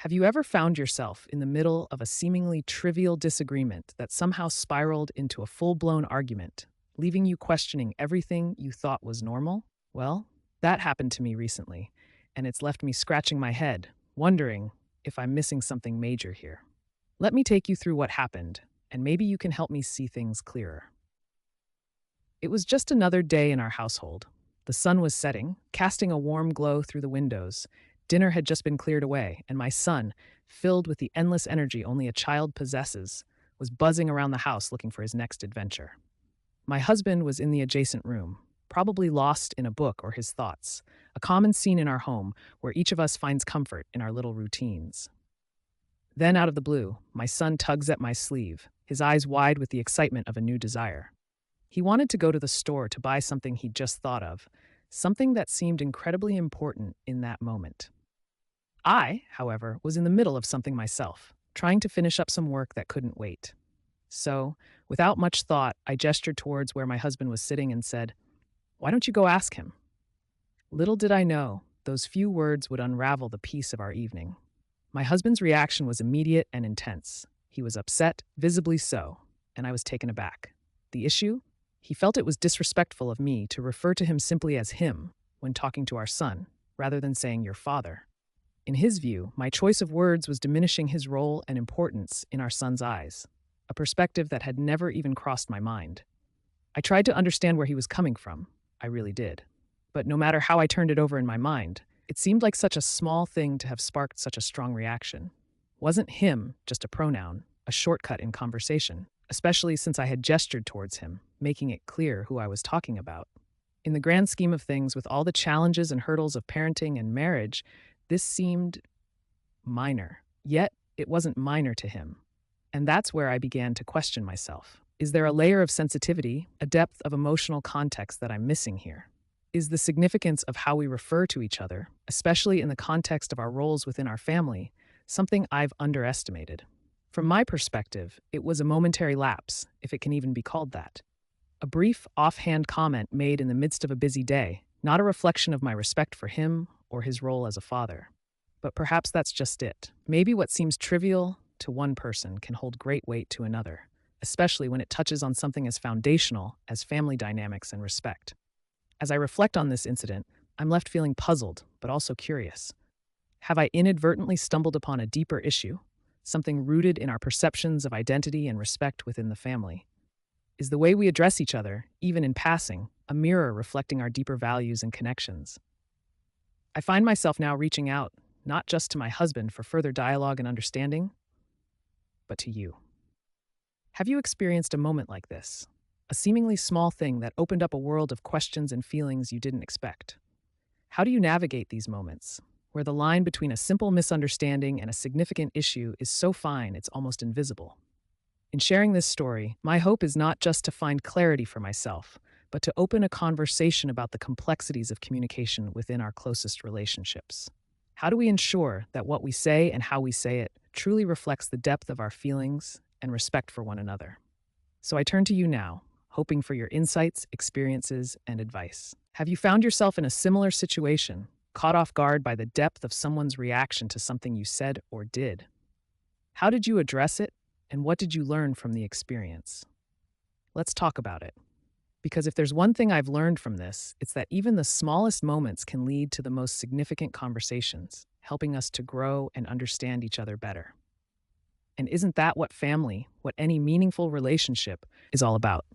Have you ever found yourself in the middle of a seemingly trivial disagreement that somehow spiraled into a full blown argument, leaving you questioning everything you thought was normal? Well, that happened to me recently, and it's left me scratching my head, wondering if I'm missing something major here. Let me take you through what happened, and maybe you can help me see things clearer. It was just another day in our household. The sun was setting, casting a warm glow through the windows. Dinner had just been cleared away, and my son, filled with the endless energy only a child possesses, was buzzing around the house looking for his next adventure. My husband was in the adjacent room, probably lost in a book or his thoughts, a common scene in our home where each of us finds comfort in our little routines. Then, out of the blue, my son tugs at my sleeve, his eyes wide with the excitement of a new desire. He wanted to go to the store to buy something he'd just thought of, something that seemed incredibly important in that moment. I, however, was in the middle of something myself, trying to finish up some work that couldn't wait. So, without much thought, I gestured towards where my husband was sitting and said, "Why don't you go ask him?" Little did I know, those few words would unravel the peace of our evening. My husband's reaction was immediate and intense. He was upset, visibly so, and I was taken aback. The issue? He felt it was disrespectful of me to refer to him simply as him when talking to our son, rather than saying your father. In his view, my choice of words was diminishing his role and importance in our son's eyes, a perspective that had never even crossed my mind. I tried to understand where he was coming from. I really did. But no matter how I turned it over in my mind, it seemed like such a small thing to have sparked such a strong reaction. Wasn't him just a pronoun, a shortcut in conversation, especially since I had gestured towards him, making it clear who I was talking about. In the grand scheme of things, with all the challenges and hurdles of parenting and marriage, this seemed minor. Yet, it wasn't minor to him. And that's where I began to question myself. Is there a layer of sensitivity, a depth of emotional context that I'm missing here? Is the significance of how we refer to each other, especially in the context of our roles within our family, something I've underestimated? From my perspective, it was a momentary lapse, if it can even be called that. A brief, offhand comment made in the midst of a busy day, not a reflection of my respect for him or his role as a father. But perhaps that's just it. Maybe what seems trivial to one person can hold great weight to another, especially when it touches on something as foundational as family dynamics and respect. As I reflect on this incident, I'm left feeling puzzled, but also curious. Have I inadvertently stumbled upon a deeper issue, something rooted in our perceptions of identity and respect within the family? Is the way we address each other, even in passing, a mirror reflecting our deeper values and connections? I find myself now reaching out, not just to my husband for further dialogue and understanding, but to you. Have you experienced a moment like this? A seemingly small thing that opened up a world of questions and feelings you didn't expect? How do you navigate these moments, where the line between a simple misunderstanding and a significant issue is so fine it's almost invisible? In sharing this story, my hope is not just to find clarity for myself, but to open a conversation about the complexities of communication within our closest relationships. How do we ensure that what we say and how we say it truly reflects the depth of our feelings and respect for one another? So I turn to you now, hoping for your insights, experiences, and advice. Have you found yourself in a similar situation, caught off guard by the depth of someone's reaction to something you said or did? How did you address it, and what did you learn from the experience? Let's talk about it. Because if there's one thing I've learned from this, it's that even the smallest moments can lead to the most significant conversations, helping us to grow and understand each other better. And isn't that what family, what any meaningful relationship, is all about?